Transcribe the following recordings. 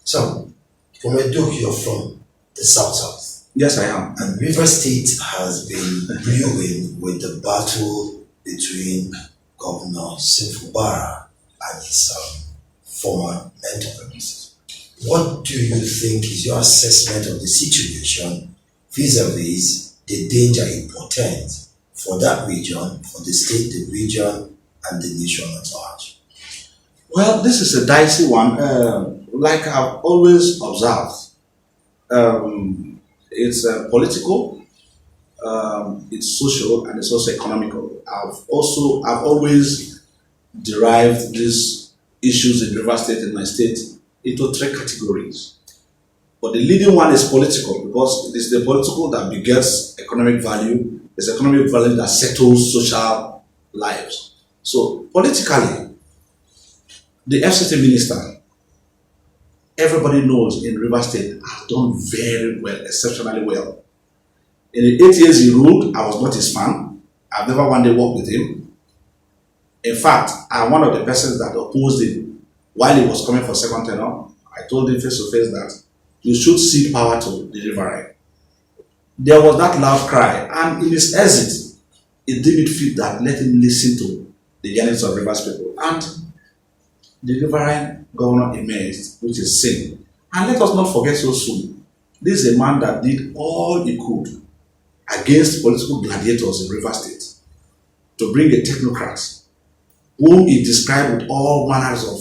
So, from Edo, you're from the South. Yes, I am. And River State has been brewing with the battle between Governor Fubara and his former mentors. What do you think is your assessment of the situation vis-a-vis the danger it portends for that region, for the state, the region, and the nation at large? Well, this is a dicey one. Like I've always observed, it's political, it's social, and it's also economical. I've always derived these issues in River State, in my state, into three categories. But the leading one is political, because it is the political that begets economic value. It's economic value that settles social lives. So politically, the FCT minister, everybody knows in River State, has done very well, exceptionally well. In the 8 years he ruled, I was not his fan. I've never one day worked with him. In fact, I'm one of the persons that opposed him while he was coming for second tenure. I told him face to face that you should cede power to the riverine. There was that loud cry, and in his exit, it didn't fit that let him listen to the yearnings of Rivers people. And the riverine governor emerged, which is sin. And let us not forget so soon, this is a man that did all he could against political gladiators in River State to bring a technocrat whom he described with all manners of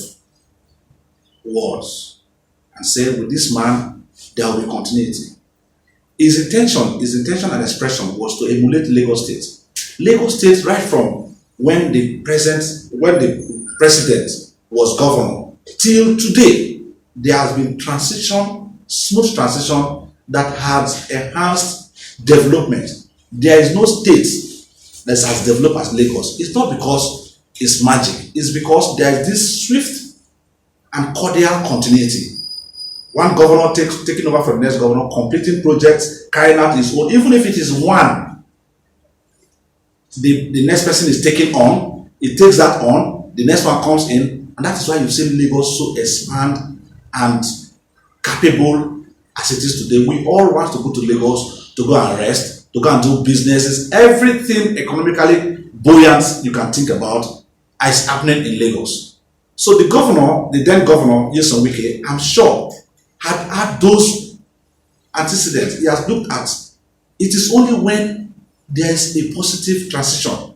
words and said, with this man, there will be continuity. His intention and expression was to emulate Lagos State. Lagos State, right from when the president was governor till today, there has been smooth transition that has enhanced development. There is no state that has developed as Lagos. It's not because it's magic. It's because there is this swift and cordial continuity. One governor taking over from the next governor, completing projects, carrying out his own, even if it is one, the next person is taking on, it takes that on, the next one comes in, and that is why you see Lagos so expand and capable as it is today. We all want to go to Lagos to go and rest, to go and do businesses. Everything economically buoyant you can think about is happening in Lagos. So the governor, the then governor, Nyesom Wike, I'm sure, had those antecedents. He has looked at it is only when there is a positive transition.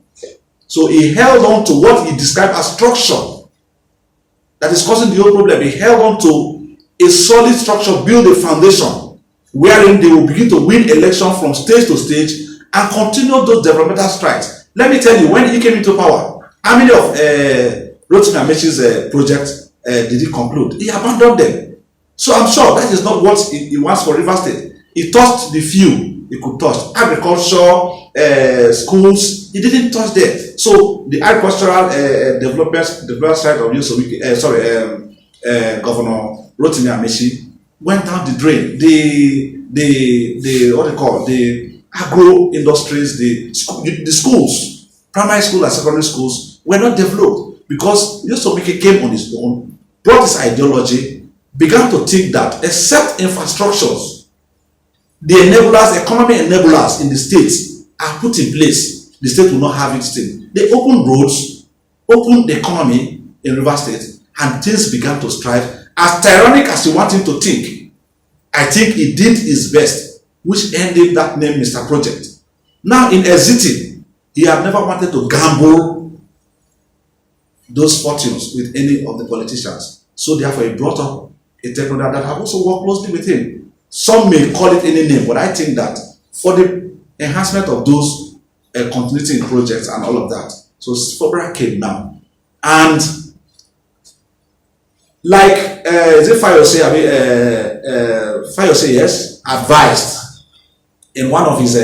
So he held on to what he described as structure that is causing the whole problem. He held on to a solid structure, build a foundation wherein they will begin to win election from stage to stage and continue those developmental strides. Let me tell you, when he came into power, how many of Wike and Amechi's projects did he conclude? He abandoned them. So I'm sure that is not what he wants for River State. He touched the few he could touch. Agriculture, schools, he didn't touch there. So the agricultural development side of Governor Wike and Amechi went down the drain. The what they call the agro industries, the schools, primary school and secondary schools were not developed because Wike came on his own, brought his ideology, began to think that except infrastructures, the enablers, economy enablers in the state are put in place, the state will not have its thing. They opened roads, opened the economy in River State, and things began to strive. As tyrannic as you want him to think, I think he did his best, which ended that name Mr. Project. Now in exiting, he had never wanted to gamble those fortunes with any of the politicians. So therefore he brought up a technocrat that have also worked closely with him. Some may call it any name, but I think that for the enhancement of those continuity in projects and all of that, so Fubara came now. And like is it Fayose, yes, advised in one of his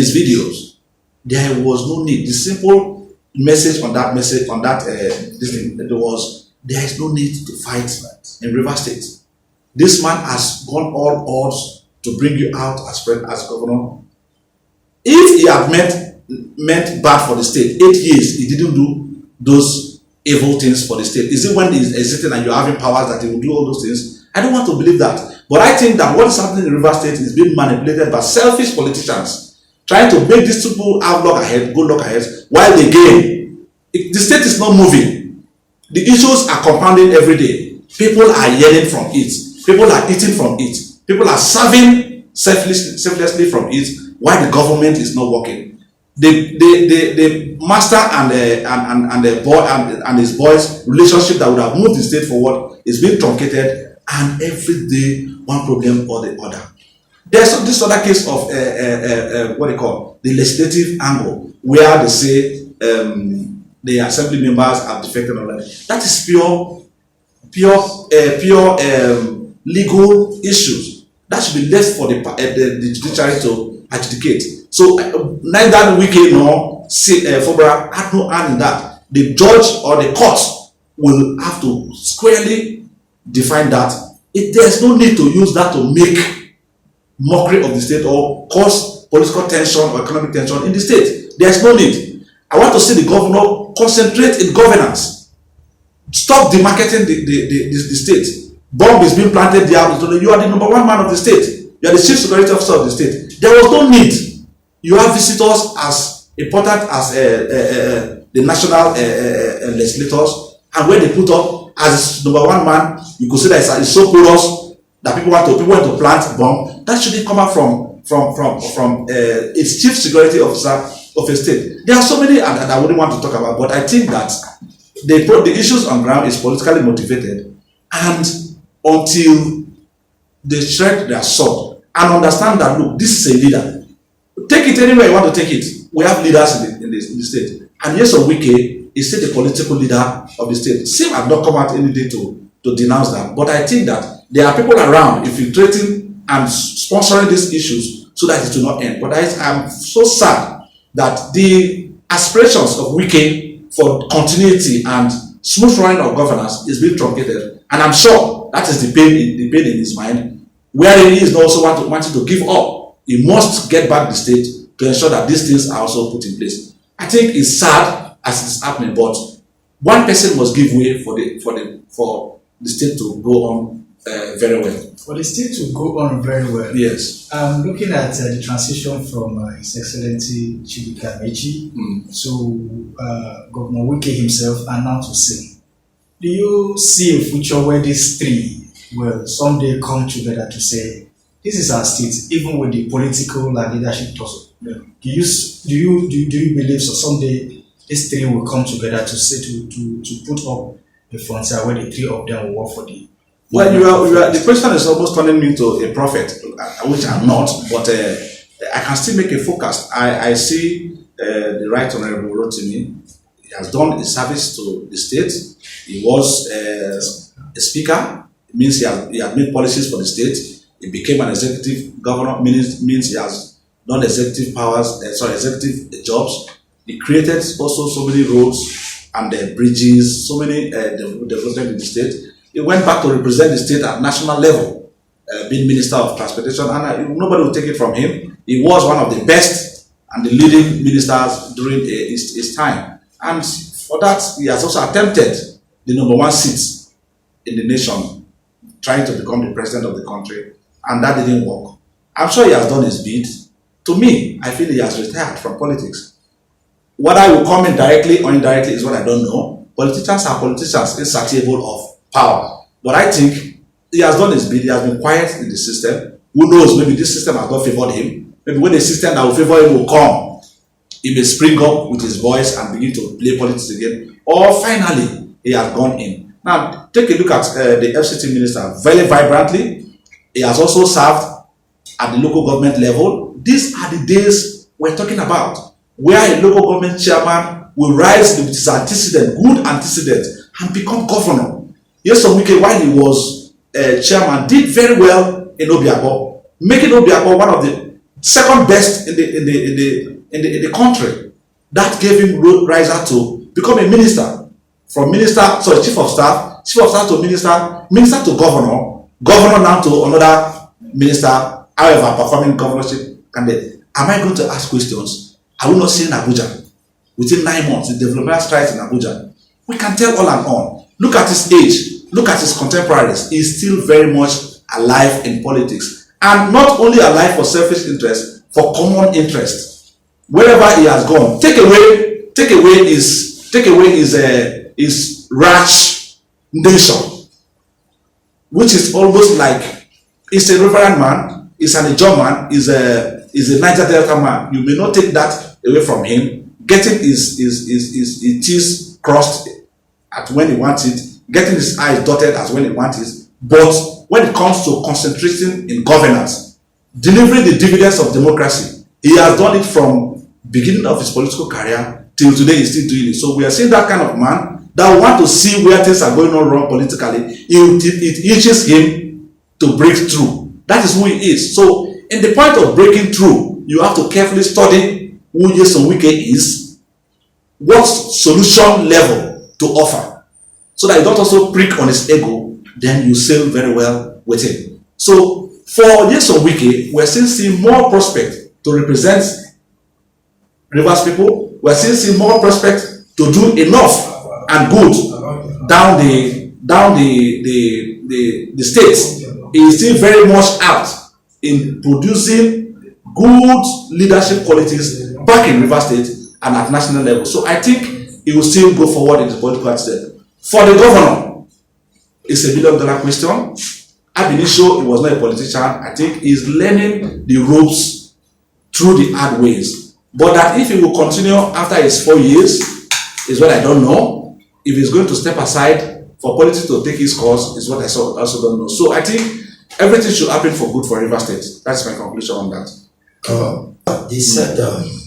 videos, there was no need. The simple message on that this thing, there was, there is no need to fight in River State. This man has gone all odds to bring you out as governor. If he had meant bad for the state, 8 years, he didn't do those evil things for the state? Is it when he's existing and you're having powers that he will do all those things? I don't want to believe that. But I think that what is happening in River State is being manipulated by selfish politicians trying to make these people have look ahead, while they gain. The state is not moving. The issues are compounding every day. People are yearning from it. People are eating from it. People are serving selflessly from it, while the government is not working. The master and the boy and his boys relationship that would have moved the state forward is being truncated, and every day one problem or the other. There's this other case of what they call the legislative angle, where they say the assembly members have defected already. That is pure legal issues that should be left for the judiciary to adjudicate. So neither Wike nor Fubara had no hand in that. The judge or the court will have to squarely define that. There's no need to use that to make mockery of the state or cause political tension or economic tension in the state. There's no need. I want to see the governor concentrate in governance. Stop demarketing the state. Bomb is being planted there. You are the number one man of the state. You are the chief security officer of the state. There was no need. You have visitors as important as the national legislators, and when they put up as number one man, you could say that it's so porous that people want to plant bomb. That shouldn't come out from its chief security officer of a state. There are so many that I wouldn't want to talk about, but I think that the issues on ground is politically motivated, and until they shred their sword and understand that, look, this is a leader. Take it anywhere you want to take it. We have leaders in the state. And yes, Wike is still the political leader of the state. Same have not come out any day to denounce that. But I think that there are people around infiltrating and sponsoring these issues so that it will not end. But I'm so sad that the aspirations of Wike for continuity and smooth running of governance is being truncated. And I'm sure that is the pain in his mind, where he is also wanting to give up. He must get back the state to ensure that these things are also put in place. I think it's sad as it's happening, but one person must give way for the state to go on very well. For the state to go on very well. Yes. Looking at the transition from His Excellency Wike and Amechi to Governor Wike himself, and now to sing. Do you see a future where these three will someday come together to say, this is our state, even with the political and leadership tussle? Yeah. Do you believe so someday these three will come together to say to put up a frontier where the three of them will work for the? Well, the question is almost turning me to a prophet, which I'm not, but I can still make a focus. I see the Right Honorable Rotimi. He has done a service to the state. He was a speaker. It means he has made policies for the state. He became an executive governor, means he has done executive jobs. He created also so many roads and bridges, so many development in the state. He went back to represent the state at national level, being Minister of Transportation, and nobody will take it from him. He was one of the best and the leading ministers during his time. And for that, he has also attempted the number one seat in the nation, trying to become the president of the country. And that didn't work. I'm sure he has done his bit. To me, I feel he has retired from politics. Whether I will come in directly or indirectly is what I don't know. Politicians are politicians, insatiable of power. But I think he has done his bit. He has been quiet in the system. Who knows, maybe this system has not favored him. Maybe when the system that will favor him will come, he may spring up with his voice and begin to play politics again. Or finally, he has gone in. Now, take a look at the FCT minister very vibrantly. He has also served at the local government level. These are the days we're talking about, where a local government chairman will rise with his antecedent, good antecedent, and become governor. Yes, Wike, while he was chairman, did very well in Obiako, making Obiako one of the second best in the country. That gave him rise to become a minister, from chief of staff to minister to governor now to another minister, however, performing governorship candidate. Am I going to ask questions? I will not see in Abuja. Within 9 months, the development strides in Abuja. We can tell all and on. Look at his age, look at his contemporaries. He's still very much alive in politics. And not only alive for selfish interest, for common interest. Wherever he has gone, take away his rash nation, which is almost like he's a reverend man, he's an Ijaw man, he's a Niger Delta man. You may not take that away from him. Getting his T's crossed at when he wants it, getting his I's dotted as when he wants it. But when it comes to concentrating in governance, delivering the dividends of democracy, he has done it from beginning of his political career till today. He's still doing it. So we are seeing that kind of man that want to see where things are going on wrong politically. It itches him to break through. That is who he is. So in the point of breaking through, you have to carefully study who Nyesom Wike is, what solution level to offer, so that you don't also prick on his ego, then you sail very well with him. So for Nyesom Wike, we're still seeing more prospect to represent Rivers people. We're still seeing more prospect to do enough and good down the states. He is still very much out in producing good leadership qualities back in Rivers State and at national level. So I think he will still go forward in the political attitude. For the governor, it's $1 billion question. Ab initio, he was not a politician. I think he's learning the ropes through the hard ways. But that if he will continue after his 4 years is what I don't know. If he's going to step aside for politics to take his course is what I also don't know. So I think everything should happen for good for Rivers State. That's my conclusion on that. They said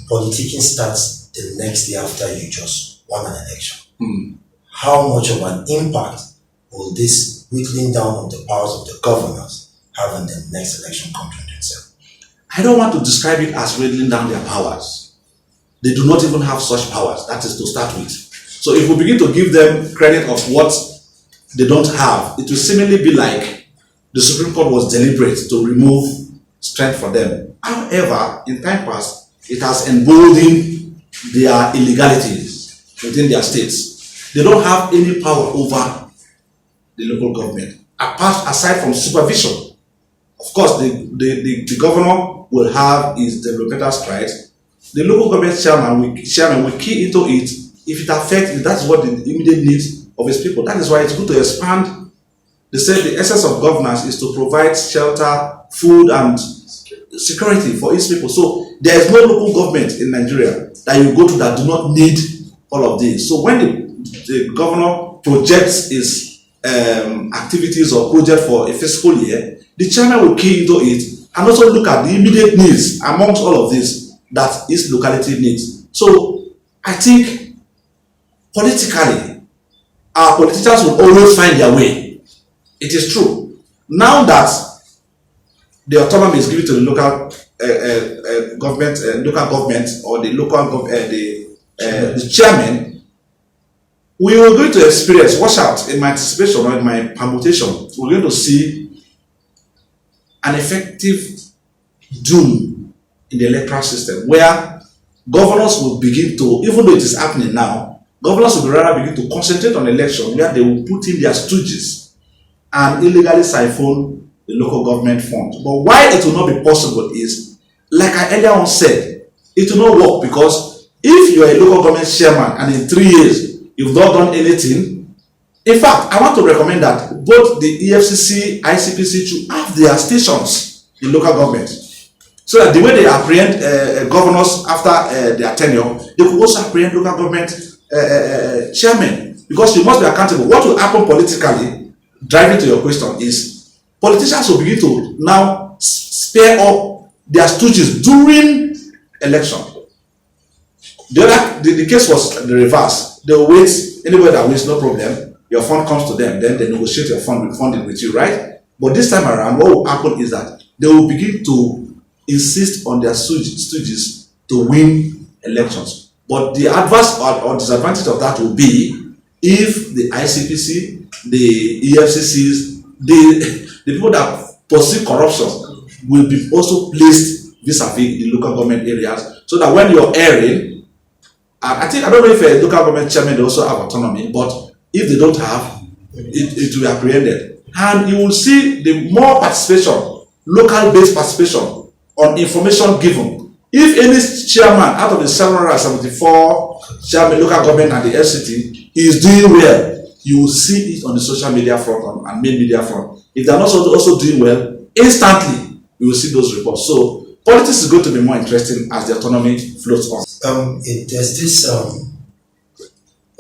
politicking starts the next day after you just won an election. How much of an impact will this whittling down of the powers of the governors have in the next election come 2027? I don't want to describe it as whittling down their powers. They do not even have such powers. That is to start with. So if we begin to give them credit of what they don't have, it will seemingly be like the Supreme Court was deliberate to remove strength for them. However, in time past, it has emboldened their illegalities within their states. They don't have any power over the local government, aside from supervision. Of course, the governor will have his developmental strides. The local government chairman will key into it. If it affects it, that's what the immediate needs of his people. That is why it's good to expand. They say the essence of governance is to provide shelter, food, and security for its people. So there is no local government in Nigeria that you go to that do not need all of this. So when the governor projects his activities or project for a fiscal year, the chairman will key into it and also look at the immediate needs amongst all of this that each locality needs. So I think politically, our politicians will always find their way. It is true. Now that the autonomy is given to the local government or the local the chairman, we are going to experience, watch out, in my anticipation or in my permutation, we're going to see an effective doom in the electoral system where governors will begin to, even though it is happening now, governors will rather begin to concentrate on election where they will put in their stooges and illegally siphon the local government funds. But why it will not be possible is, like I earlier on said, it will not work because if you are a local government chairman and in 3 years you've not done anything, in fact, I want to recommend that both the EFCC, ICPC should have their stations in local government. So that the way they apprehend governors after their tenure, they could also apprehend local government chairmen, because you must be accountable. What will happen politically, driving to your question, is politicians will begin to now spare up their stooges during election. The case was the reverse. They will wait, anybody that wins, no problem. Your fund comes to them, then they negotiate your funding with you, right? But this time around, what will happen is that they will begin to insist on their stooges to win elections. But the adverse or disadvantage of that will be if the ICPC, the EFCCs, the people that pursue corruption will be also placed vis-a-vis the local government areas, so that when you're airing, And I don't know if a local government chairman they also have autonomy, but if they don't have, it will be apprehended. And you will see the more participation, local-based participation on information given. If any chairman out of the 774 chairman local government and the FCT is doing well, you will see it on the social media front and main media front. If they are not also doing well, instantly you will see those reports. So politics is going to be more interesting as the autonomy floats on. There's this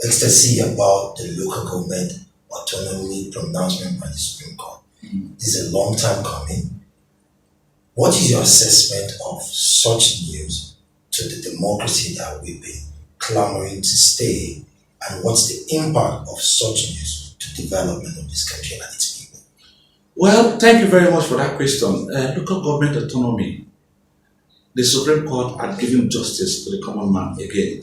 ecstasy about the local government autonomy pronouncement by the Supreme Court. This is a long time coming. What is your assessment of such news to the democracy that we've been clamoring to stay, and what's the impact of such news to development of this country and its people? Well, thank you very much for that question. Local government autonomy, the Supreme Court had given justice to the common man again.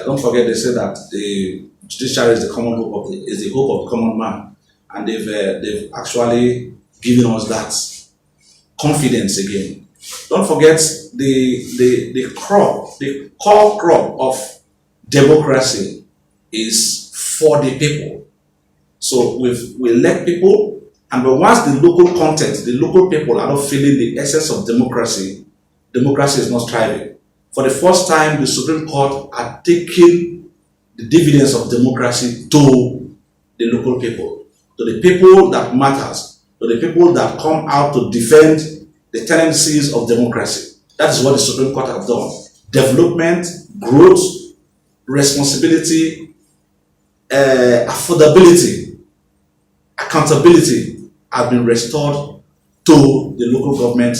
Don't forget, they say that the judiciary is the common hope of the hope of the common man, and they've actually given us that confidence again. Don't forget the core crop of democracy is for the people. So we elect people, and but once the local content, the local people are not feeling the essence of democracy, democracy is not thriving. For the first time, the Supreme Court had taken the dividends of democracy to the local people, to the people that matters, to the people that come out to defend the tendencies of democracy. That is what the Supreme Court has done. Development, growth, responsibility, affordability, accountability have been restored to the local government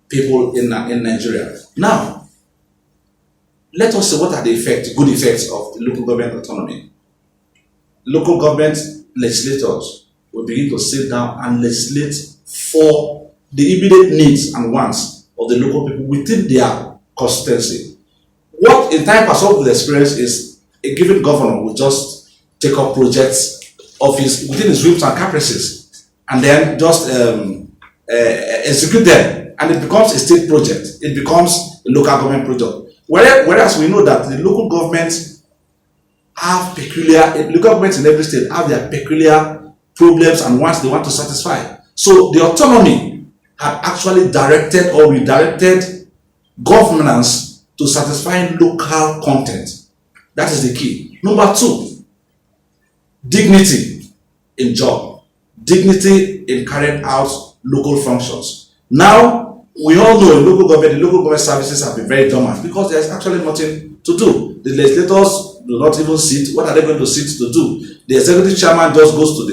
people in Nigeria. Now, let us see what are the good effects of the local government autonomy. Local government legislators will begin to sit down and legislate for the immediate needs and wants of the local people within their constituency. What in time past will experience is a given governor will just take up projects of his within his whims and caprices, and then just execute them, and it becomes a state project. It becomes a local government project. Whereas we know that the local governments have local governments in every state have their peculiar problems and wants they want to satisfy. So the autonomy had actually directed or redirected governance to satisfy local content. That is the key. Number two, dignity in job, dignity in carrying out local functions. Now, we all know the local government services have been very dormant because there's actually nothing to do. The legislators do not even sit. What are they going to sit to do? The executive chairman just goes to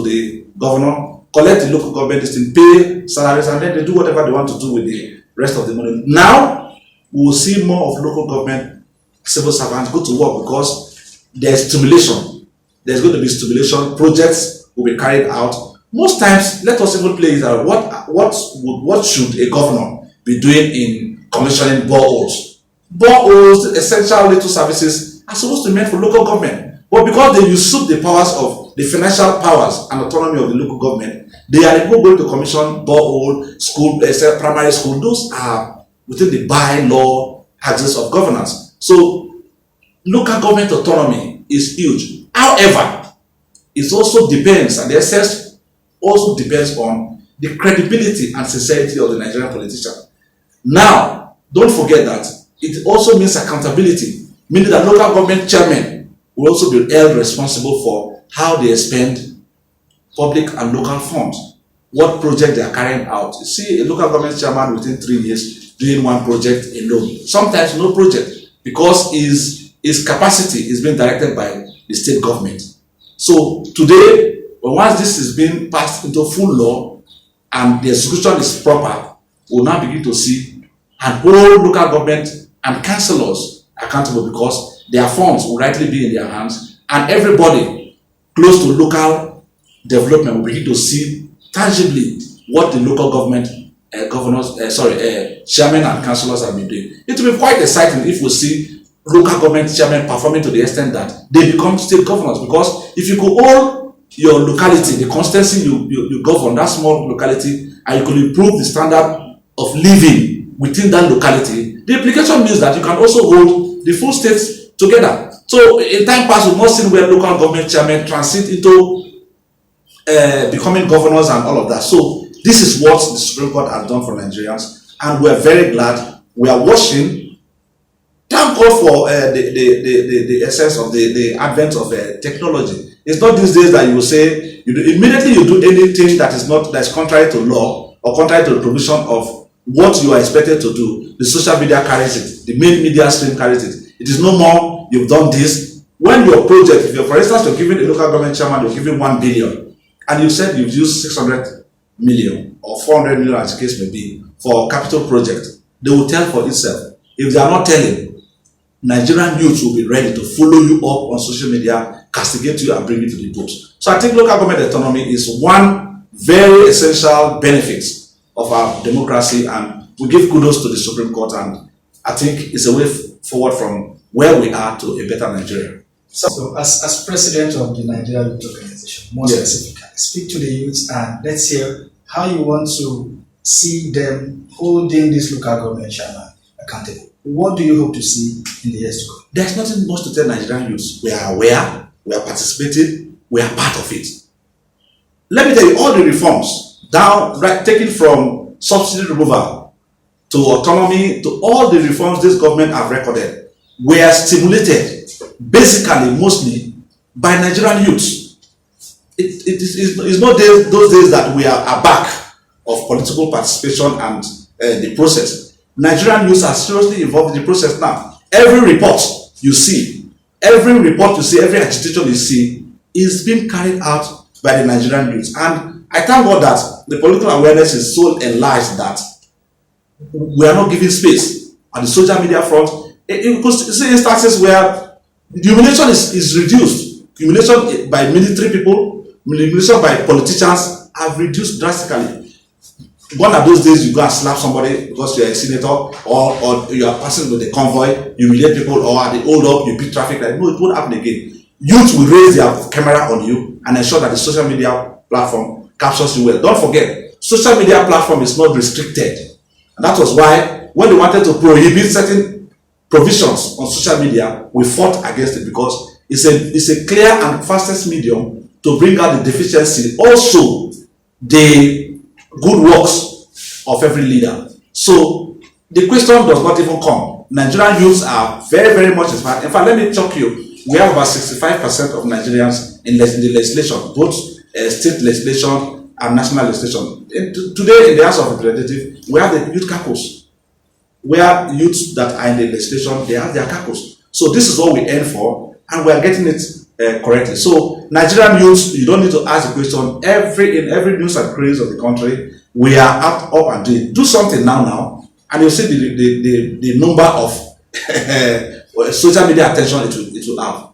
the governor, collect the local government listing, pay salaries, and then they do whatever they want to do with the rest of the money. Now, we will see more of local government civil servants go to work because there's stimulation. There's going to be stimulation. Projects will be carried out. Most times, let us even play it out. What should a governor be doing in commissioning boreholes? Boreholes, essential little services, are supposed to be meant for local government. But because they usurp the powers of the financial powers and autonomy of the local government, they are able going to commission borehole, school, primary school. Those are within the by-law axis of governance. So, local government autonomy is huge. However, it also depends, and the essence also depends on the credibility and sincerity of the Nigerian politician. Now, don't forget that it also means accountability, meaning that local government chairmen will also be held responsible for how they spend public and local funds, what project they are carrying out. You see a local government chairman within 3 years doing one project alone, sometimes no project, because his capacity is being directed by the state government. So today, once this is being passed into full law and the execution is proper, we'll now begin to see and hold local government and councillors accountable because their funds will rightly be in their hands, and everybody close to local development will begin to see tangibly what the local government chairmen and councillors have been doing. It will be quite exciting if we see local government chairmen performing to the extent that they become state governors, because if you could hold your locality, the constituency you govern, that small locality, and you could improve the standard of living within that locality, the implication means that you can also hold the full state together. So in time past, we've not seen where local government chairmen transit into becoming governors and all of that. So this is what the Supreme Court has done for Nigerians, and we're very glad. We are watching. Thank God for the essence of the advent of technology. It's not these days that you will say immediately you do anything that's contrary to law or contrary to the provision of what you are expected to do. The social media carries it. The main media stream carries it. It is no more you've done this. When your project, if you're, for instance, you're giving a local government chairman, you're giving 1 billion, and you said you've used 600 million or 400 million, as the case may be, for capital project, they will tell for itself. If they are not telling, Nigerian youth will be ready to follow you up on social media, castigate you, and bring you to the books. So I think local government autonomy is one very essential benefit of our democracy, and we give kudos to the Supreme Court, and I think it's a way forward from where we are to a better Nigeria. So as president of the Nigerian Youth Organization, more specifically, speak to the youth and let's hear how you want to see them holding this local government chairman accountable. What do you hope to see in the years to come? There's nothing much to tell Nigerian youths. We are aware, we are participating, we are part of it. Let me tell you, all the reforms, taken from subsidy removal to autonomy to all the reforms this government have recorded, were stimulated basically, mostly, by Nigerian youths. It's not those days that we are back of political participation and the process. Nigerian youths are seriously involved in the process now. Every report you see, every agitation you see is being carried out by the Nigerian youths. And I thank God that the political awareness is so enlarged that we are not giving space on the social media front. You could see instances where the humiliation is reduced. Humiliation by military people, humiliation by politicians have reduced drastically. Gone are those days you go and slap somebody because you're a senator, or you are passing with a convoy, humiliate people, or at the hold up, you beat traffic. Like, no, it won't happen again. Youth will raise their camera on you and ensure that the social media platform captures you well. Don't forget, social media platform is not restricted. And that was why when they wanted to prohibit certain provisions on social media, we fought against it because it's a clear and fastest medium to bring out the deficiency, also the good works of every leader. So the question does not even come. Nigerian youths are very, very much inspired. In fact, let me shock you. We have about 65% of Nigerians in the legislation, both state legislation and national legislation. Today, in the House of Representatives, we have the youth caucus, where youths that are in the legislation, they have their caucus. So this is what we aim for, and we are getting it correctly. So Nigerian youths, you don't need to ask the question. In every news and craze of the country, we are up and doing. Do something now, and you'll see the number of social media attention it will have.